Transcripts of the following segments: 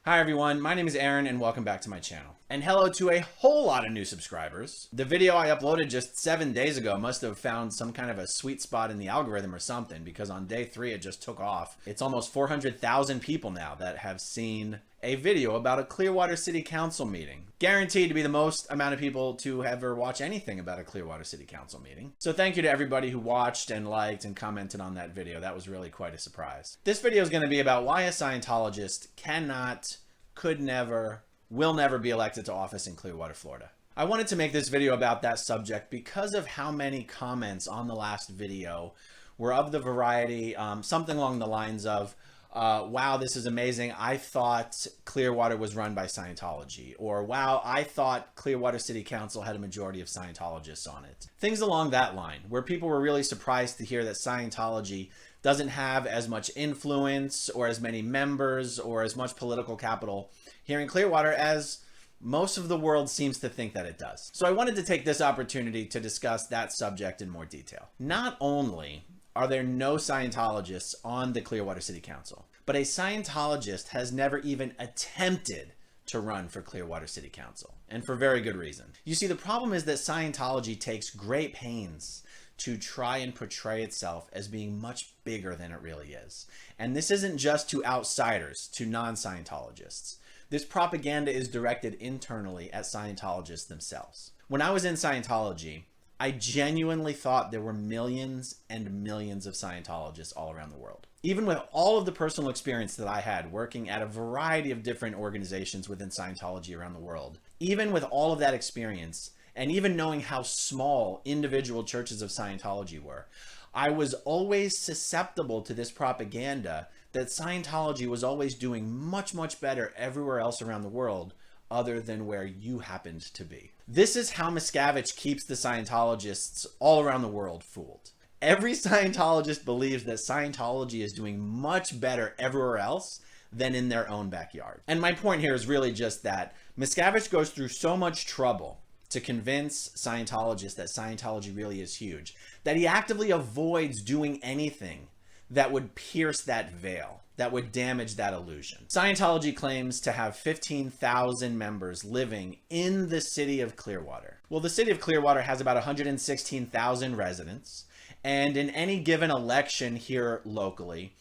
Hi everyone, my name is Aaron and welcome back to my channel. And hello to a whole lot of new subscribers. The video I uploaded just 7 days ago must have found some kind of a sweet spot in the algorithm or something, because on day 3 it just took off. It's almost 400,000 people now that have seen a video about a Clearwater City Council meeting. Guaranteed to be the most amount of people to ever watch anything about a Clearwater City Council meeting. So thank you to everybody who watched and liked and commented on that video. That was really quite a surprise. This video is going to be about why a Scientologist cannot, could never, will never be elected to office in Clearwater, Florida. I wanted to make this video about that subject because of how many comments on the last video were of the variety, something along the lines of, wow, this is amazing. I thought Clearwater was run by Scientology. Or, wow, I thought Clearwater City Council had a majority of Scientologists on it. Things along that line, where people were really surprised to hear that Scientology doesn't have as much influence or as many members or as much political capital here in Clearwater as most of the world seems to think that it does. So I wanted to take this opportunity to discuss that subject in more detail. Not only are there no Scientologists on the Clearwater City Council, but a Scientologist has never even attempted to run for Clearwater City Council, and for very good reason. You see, the problem is that Scientology takes great pains to try and portray itself as being much bigger than it really is. And this isn't just to outsiders, to non-Scientologists. This propaganda is directed internally at Scientologists themselves. When I was in Scientology, I genuinely thought there were millions and millions of Scientologists all around the world. Even with all of the personal experience that I had working at a variety of different organizations within Scientology around the world, even with all of that experience, and even knowing how small individual churches of Scientology were, I was always susceptible to this propaganda that Scientology was always doing much, much better everywhere else around the world other than where you happened to be. This is how Miscavige keeps the Scientologists all around the world fooled. Every Scientologist believes that Scientology is doing much better everywhere else than in their own backyard. And my point here is really just that Miscavige goes through so much trouble to convince Scientologists that Scientology really is huge, that he actively avoids doing anything that would pierce that veil, that would damage that illusion. Scientology claims to have 15,000 members living in the city of Clearwater. Well, the city of Clearwater has about 116,000 residents, and in any given election here locally,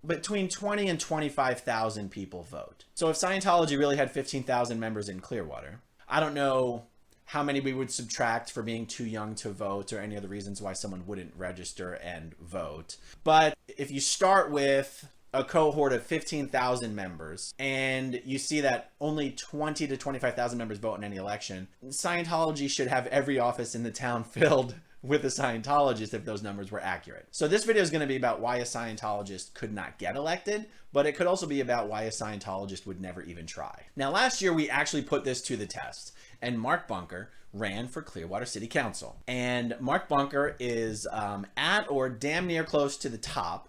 between 20 and 25,000 people vote. So if Scientology really had 15,000 members in Clearwater, I don't know how many we would subtract for being too young to vote or any other reasons why someone wouldn't register and vote. But if you start with a cohort of 15,000 members and you see that only 20 to 25,000 members vote in any election, Scientology should have every office in the town filled with a Scientologist if those numbers were accurate. So this video is going to be about why a Scientologist could not get elected, but it could also be about why a Scientologist would never even try. Now, last year we actually put this to the test, and Mark Bunker ran for Clearwater City Council. And Mark Bunker is at or damn near close to the top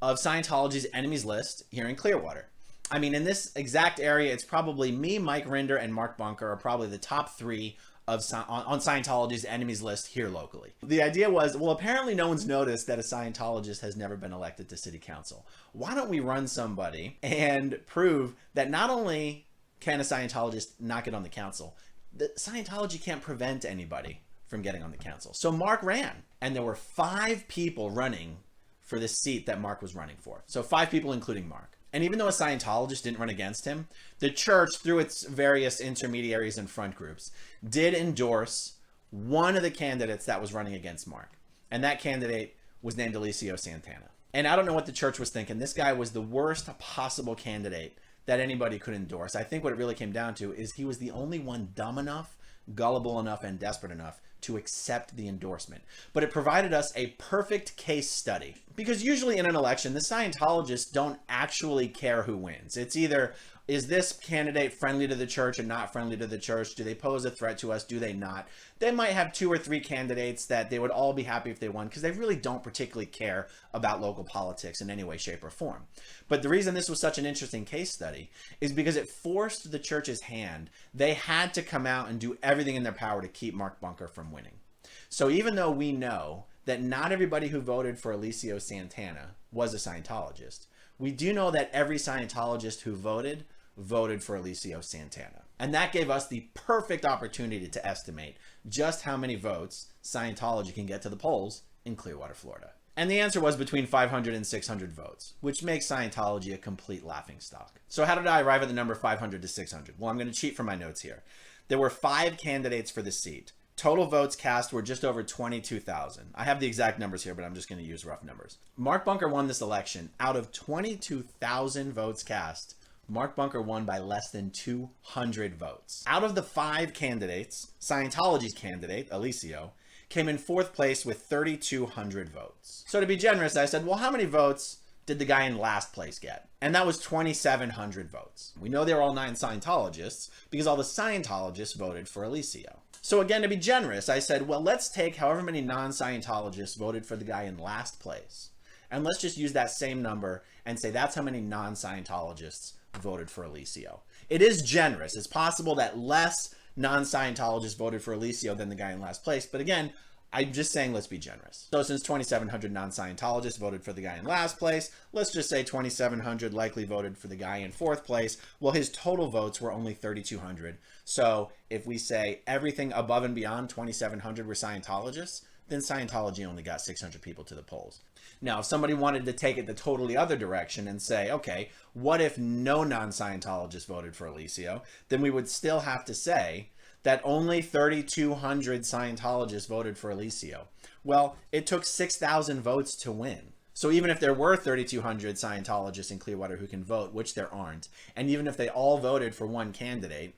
of Scientology's enemies list here in Clearwater. I mean, in this exact area, it's probably me, Mike Rinder, and Mark Bunker are probably the top 3 on Scientology's enemies list here locally. The idea was, well, apparently no one's noticed that a Scientologist has never been elected to city council. Why don't we run somebody and prove that not only can a Scientologist not get on the council, that Scientology can't prevent anybody from getting on the council. So Mark ran, and there were 5 people running for the seat that Mark was running for. So 5 people, including Mark. And even though a Scientologist didn't run against him, the church, through its various intermediaries and front groups, did endorse one of the candidates that was running against Mark. And that candidate was named Alicio Santana. And I don't know what the church was thinking. This guy was the worst possible candidate that anybody could endorse. I think what it really came down to is he was the only one dumb enough, gullible enough, and desperate enough to accept the endorsement. But it provided us a perfect case study. Because usually in an election, the Scientologists don't actually care who wins. It's either, is this candidate friendly to the church and not friendly to the church? Do they pose a threat to us? Do they not? They might have 2 or 3 candidates that they would all be happy if they won, because they really don't particularly care about local politics in any way, shape, or form. But the reason this was such an interesting case study is because it forced the church's hand. They had to come out and do everything in their power to keep Mark Bunker from winning. So even though we know that not everybody who voted for Alicio Santana was a Scientologist, we do know that every Scientologist who voted voted for Alicio Santana. And that gave us the perfect opportunity to estimate just how many votes Scientology can get to the polls in Clearwater, Florida. And the answer was between 500 and 600 votes, which makes Scientology a complete laughingstock. So how did I arrive at the number 500 to 600? Well, I'm going to cheat from my notes here. There were 5 candidates for the seat. Total votes cast were just over 22,000. I have the exact numbers here, but I'm just going to use rough numbers. Mark Bunker won this election. Out of 22,000 votes cast, Mark Bunker won by less than 200 votes. Out of the 5 candidates, Scientology's candidate, Alicio, came in 4th place with 3,200 votes. So to be generous, I said, well, how many votes did the guy in last place get? And that was 2,700 votes. We know they're all non-Scientologists because all the Scientologists voted for Alicio. So again, to be generous, I said, well, let's take however many non-Scientologists voted for the guy in last place. And let's just use that same number and say that's how many non-Scientologists voted for Alicio. It is generous. It's possible that less non-Scientologists voted for Alicio than the guy in last place. But again, I'm just saying let's be generous. So since 2,700 non-Scientologists voted for the guy in last place, let's just say 2,700 likely voted for the guy in 4th place. Well, his total votes were only 3,200. So if we say everything above and beyond 2,700 were Scientologists, then Scientology only got 600 people to the polls. Now, if somebody wanted to take it the totally other direction and say, okay, what if no non-Scientologists voted for Alicio? Then we would still have to say that only 3,200 Scientologists voted for Alicio. Well, it took 6,000 votes to win. So even if there were 3,200 Scientologists in Clearwater who can vote, which there aren't, and even if they all voted for one candidate,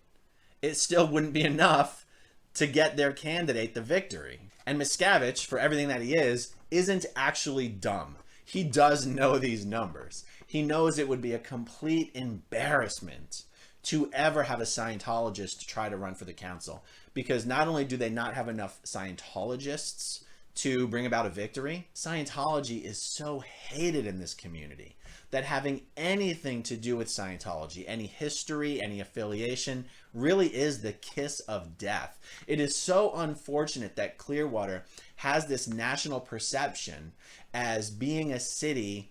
it still wouldn't be enough to get their candidate the victory. And Miscavige, for everything that he is, isn't actually dumb. He does know these numbers. He knows it would be a complete embarrassment to ever have a Scientologist try to run for the council, because not only do they not have enough Scientologists to bring about a victory, Scientology is so hated in this community that having anything to do with Scientology, any history, any affiliation, really is the kiss of death. It is so unfortunate that Clearwater has this national perception as being a city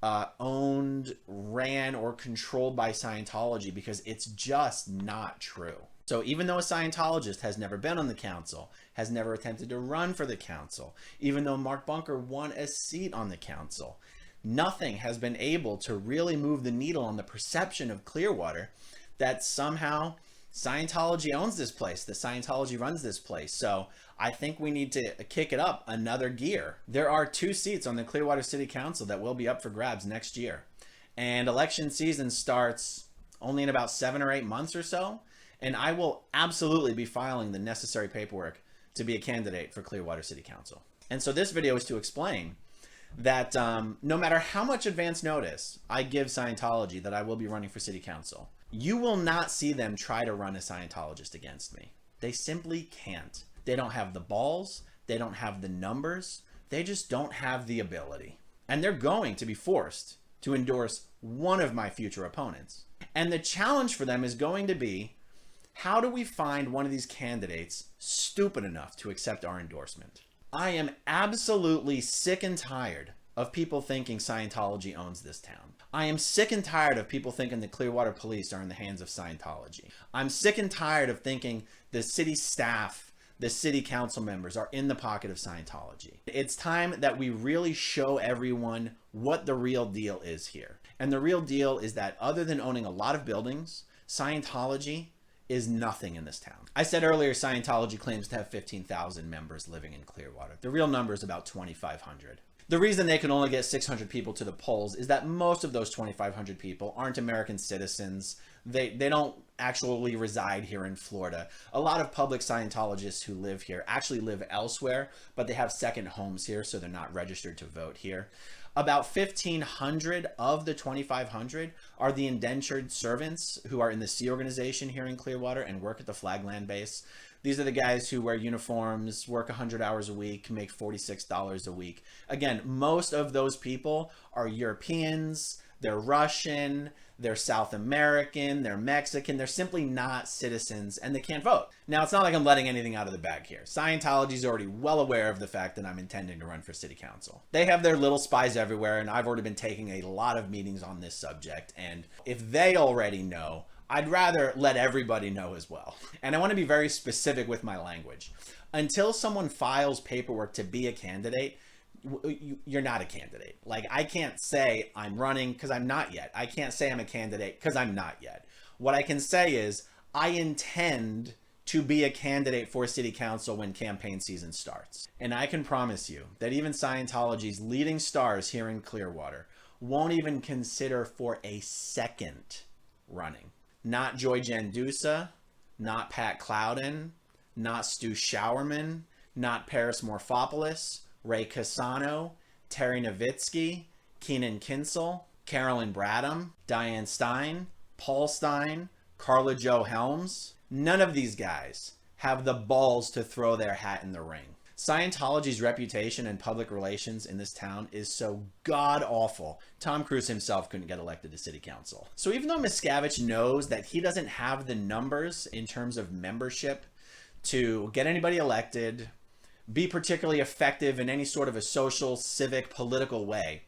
owned, ran, or controlled by Scientology, because it's just not true. So even though a Scientologist has never been on the council, has never attempted to run for the council, even though Mark Bunker won a seat on the council, nothing has been able to really move the needle on the perception of Clearwater that somehow Scientology owns this place, that Scientology runs this place. So I think we need to kick it up another gear. There are 2 seats on the Clearwater City Council that will be up for grabs next year. And election season starts only in about 7 or 8 months or so. And I will absolutely be filing the necessary paperwork to be a candidate for Clearwater City Council. And so this video is to explain that no matter how much advance notice I give Scientology that I will be running for City Council, you will not see them try to run a Scientologist against me. They simply can't. They don't have the balls. They don't have the numbers. They just don't have the ability. And they're going to be forced to endorse one of my future opponents. And the challenge for them is going to be, how do we find one of these candidates stupid enough to accept our endorsement? I am absolutely sick and tired of people thinking Scientology owns this town. I am sick and tired of people thinking the Clearwater police are in the hands of Scientology. I'm sick and tired of thinking the city staff, the city council members are in the pocket of Scientology. It's time that we really show everyone what the real deal is here. And the real deal is that other than owning a lot of buildings, Scientology is nothing in this town. I said earlier, Scientology claims to have 15,000 members living in Clearwater. The real number is about 2,500. The reason they can only get 600 people to the polls is that most of those 2,500 people aren't American citizens. They don't actually reside here in Florida. A lot of public Scientologists who live here actually live elsewhere, but they have second homes here, so they're not registered to vote here. About 1,500 of the 2,500 are the indentured servants who are in the Sea Organization here in Clearwater and work at the Flagland base. These are the guys who wear uniforms, work 100 hours a week, make $46 a week. Again, most of those people are Europeans, they're Russian, they're South American, they're Mexican, they're simply not citizens and they can't vote. Now, it's not like I'm letting anything out of the bag here. Scientology is already well aware of the fact that I'm intending to run for city council. They have their little spies everywhere, and I've already been taking a lot of meetings on this subject. And if they already know, I'd rather let everybody know as well. And I want to be very specific with my language. Until someone files paperwork to be a candidate, you're not a candidate. Like, I can't say I'm running because I'm not yet. I can't say I'm a candidate because I'm not yet. What I can say is I intend to be a candidate for city council when campaign season starts. And I can promise you that even Scientology's leading stars here in Clearwater won't even consider for a second running. Not Joy Jandusa, not Pat Clouden, not Stu Showerman, not Paris Morphopoulos, Ray Casano, Terry Nowitzki, Keenan Kinsel, Carolyn Bradham, Diane Stein, Paul Stein, Carla Jo Helms. None of these guys have the balls to throw their hat in the ring. Scientology's reputation and public relations in this town is so god-awful, Tom Cruise himself couldn't get elected to city council. So even though Miscavige knows that he doesn't have the numbers in terms of membership to get anybody elected, be particularly effective in any sort of a social, civic, political way,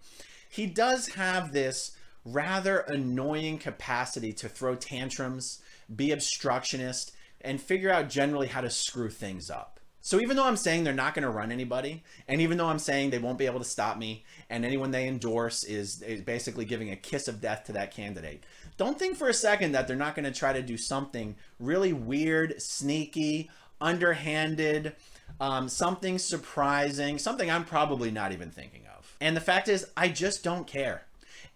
he does have this rather annoying capacity to throw tantrums, be obstructionist, and figure out generally how to screw things up. So even though I'm saying they're not going to run anybody, and even though I'm saying they won't be able to stop me, and anyone they endorse is basically giving a kiss of death to that candidate, don't think for a second that they're not going to try to do something really weird, sneaky, underhanded, something surprising, something I'm probably not even thinking of. And the fact is, I just don't care.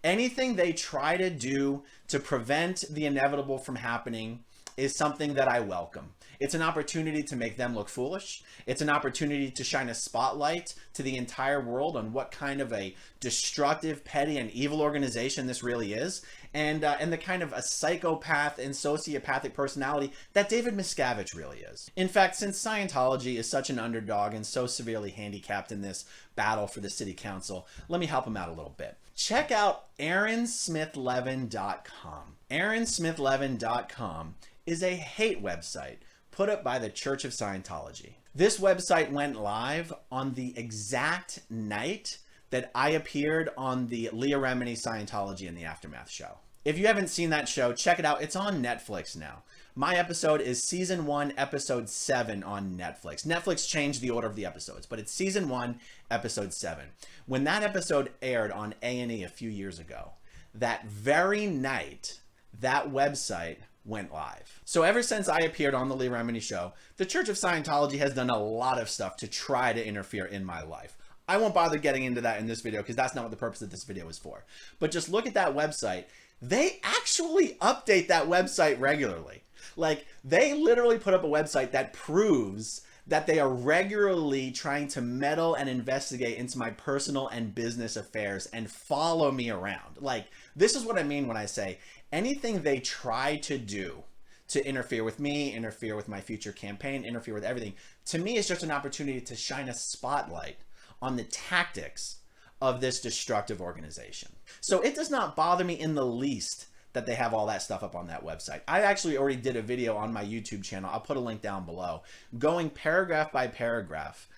Anything they try to do to prevent the inevitable from happening is something that I welcome. It's an opportunity to make them look foolish. It's an opportunity to shine a spotlight to the entire world on what kind of a destructive, petty, and evil organization this really is, and the kind of a psychopath and sociopathic personality that David Miscavige really is. In fact, since Scientology is such an underdog and so severely handicapped in this battle for the city council, let me help him out a little bit. Check out Aaronsmith-Levin.com. Aaronsmith-Levin.com is a hate website put up by the Church of Scientology. This website went live on the exact night that I appeared on the Leah Remini Scientology in the Aftermath show. If you haven't seen that show, check it out. It's on Netflix now. My episode is season 1, episode 7 on Netflix. Netflix changed the order of the episodes, but it's season 1, episode 7. When that episode aired on A&E a few years ago, that very night, that website went live. So ever since I appeared on the Leah Remini show, the Church of Scientology has done a lot of stuff to try to interfere in my life. I won't bother getting into that in this video because that's not what the purpose of this video is for. But just look at that website. They actually update that website regularly. Like, they literally put up a website that proves that they are regularly trying to meddle and investigate into my personal and business affairs and follow me around. Like, this is what I mean when I say anything they try to do to interfere with me, interfere with my future campaign, interfere with everything, to me is just an opportunity to shine a spotlight on the tactics of this destructive organization. So it does not bother me in the least that they have all that stuff up on that website. I actually already did a video on my YouTube channel. I'll put a link down below, going paragraph by paragraph,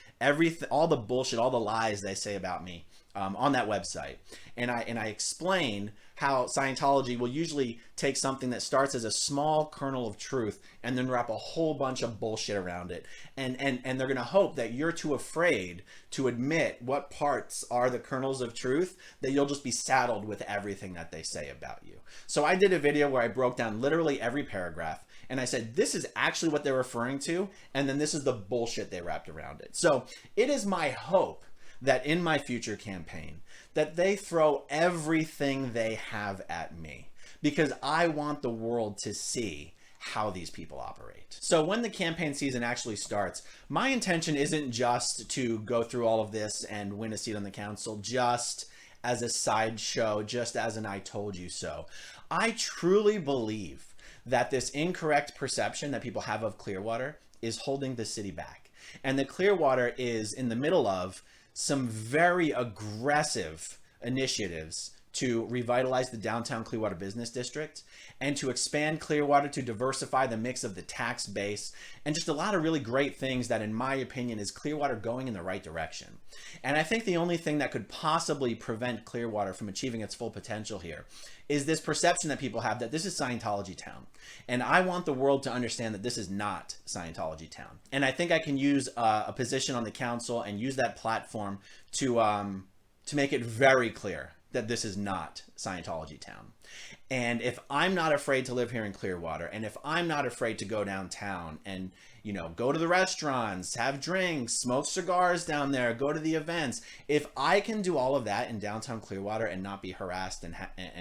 all the bullshit, all the lies they say about me on that website. And I explain how Scientology will usually take something that starts as a small kernel of truth and then wrap a whole bunch of bullshit around it. And they're going to hope that you're too afraid to admit what parts are the kernels of truth, that you'll just be saddled with everything that they say about you. So I did a video where I broke down literally every paragraph and I said, this is actually what they're referring to, and then this is the bullshit they wrapped around it. So it is my hope that in my future campaign, that they throw everything they have at me, because I want the world to see how these people operate. So when the campaign season actually starts, my intention isn't just to go through all of this and win a seat on the council just as a sideshow, just as an I told you so. I truly believe that this incorrect perception that people have of Clearwater is holding the city back. And that Clearwater is in the middle of some very aggressive initiatives to revitalize the downtown Clearwater Business District and to expand Clearwater to diversify the mix of the tax base, and just a lot of really great things that, in my opinion, is Clearwater going in the right direction. And I think the only thing that could possibly prevent Clearwater from achieving its full potential here is this perception that people have that this is Scientology town. And I want the world to understand that this is not Scientology town. And I think I can use a position on the council and use that platform to make it very clear that this is not Scientology town. And if I'm not afraid to live here in Clearwater, and if I'm not afraid to go downtown and, you know, go to the restaurants, have drinks, smoke cigars down there, go to the events, if I can do all of that in downtown Clearwater and not be harassed and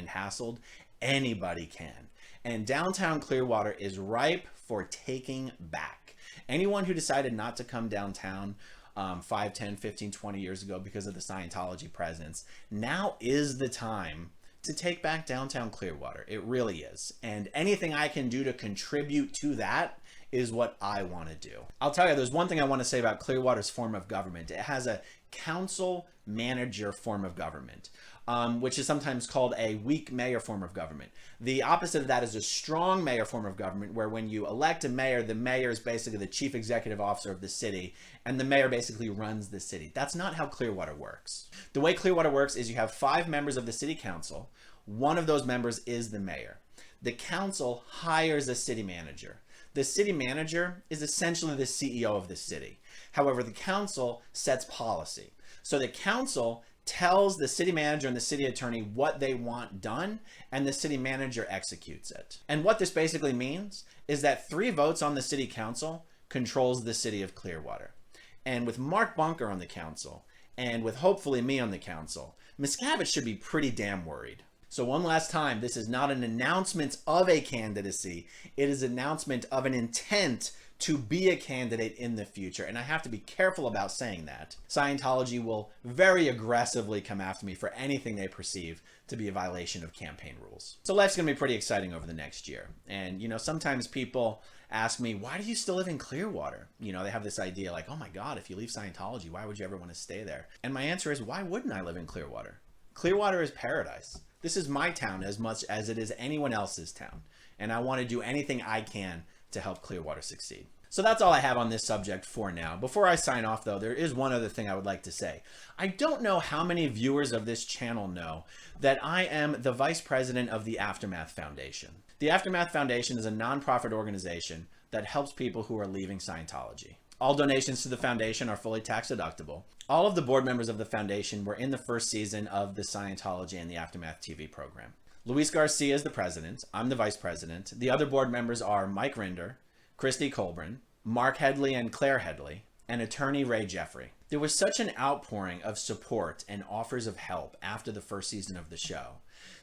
hassled, anybody can. And downtown Clearwater is ripe for taking back. Anyone who decided not to come downtown 5, 10, 15, 20 years ago because of the Scientology presence, now is the time to take back downtown Clearwater. It really is. And anything I can do to contribute to that is what I want to do. I'll tell you, there's one thing I want to say about Clearwater's form of government. It has a council manager form of government, which is sometimes called a weak mayor form of government. The opposite of that is a strong mayor form of government, where when you elect a mayor, the mayor is basically the chief executive officer of the city, and the mayor basically runs the city. That's not how Clearwater works. The way Clearwater works is you have 5 members of the city council. One of those members is the mayor. The council hires a city manager. The city manager is essentially the CEO of the city. However, the council sets policy. So the council tells the city manager and the city attorney what they want done, and the city manager executes it. And what this basically means is that 3 votes on the city council controls the city of Clearwater. And with Mark Bunker on the council, and with hopefully me on the council, Miscavige should be pretty damn worried. So one last time, this is not an announcement of a candidacy. It is an announcement of an intent to be a candidate in the future. And I have to be careful about saying that. Scientology will very aggressively come after me for anything they perceive to be a violation of campaign rules. So life's gonna be pretty exciting over the next year. And you know, sometimes people ask me, why do you still live in Clearwater? You know, they have this idea like, oh my God, if you leave Scientology, why would you ever want to stay there? And my answer is, why wouldn't I live in Clearwater? Clearwater is paradise. This is my town as much as it is anyone else's town. And I want to do anything I can to help Clearwater succeed. So that's all I have on this subject for now. Before I sign off though, there is one other thing I would like to say. I don't know how many viewers of this channel know that I am the vice president of the Aftermath Foundation. The Aftermath Foundation is a nonprofit organization that helps people who are leaving Scientology. All donations to the foundation are fully tax deductible. All of the board members of the foundation were in the first season of the Scientology and the Aftermath TV program. Luis Garcia is the president. I'm the vice president. The other board members are Mike Rinder, Christy Colburn, Mark Headley and Claire Headley, and attorney Ray Jeffrey. There was such an outpouring of support and offers of help after the first season of the show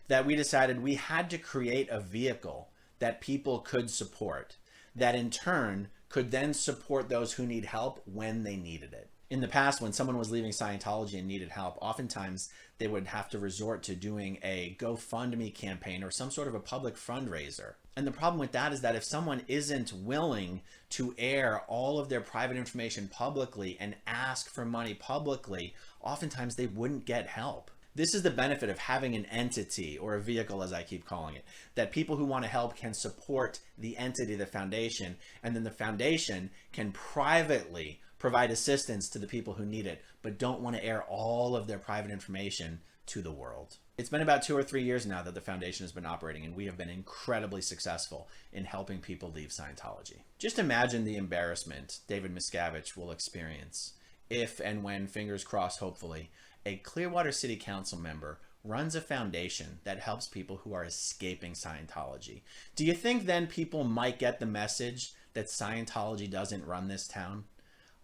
that we decided we had to create a vehicle that people could support, that in turn could then support those who need help when they needed it. In the past, when someone was leaving Scientology and needed help, oftentimes they would have to resort to doing a GoFundMe campaign or some sort of a public fundraiser. And the problem with that is that if someone isn't willing to air all of their private information publicly and ask for money publicly, oftentimes they wouldn't get help. This is the benefit of having an entity, or a vehicle as I keep calling it, that people who want to help can support the entity, the foundation, and then the foundation can privately provide assistance to the people who need it, but don't want to air all of their private information to the world. It's been about 2 or 3 years now that the foundation has been operating, and we have been incredibly successful in helping people leave Scientology. Just imagine the embarrassment David Miscavige will experience if and when, fingers crossed hopefully, a Clearwater City Council member runs a foundation that helps people who are escaping Scientology. Do you think then people might get the message that Scientology doesn't run this town?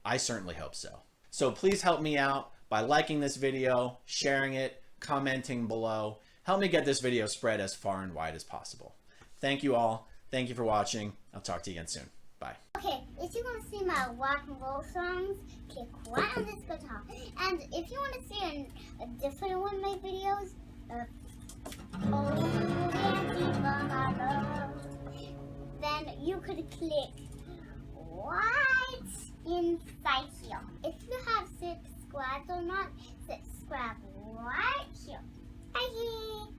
I certainly hope so. So please help me out by liking this video, sharing it, commenting below. Help me get this video spread as far and wide as possible. Thank you all. Thank you for watching. I'll talk to you again soon. Bye. Okay, if you want to see my rock and roll songs, click right on this guitar. And if you want to see a different one of my videos, then you could click right inside here. If you have subscribed or not, subscribe right here. Bye.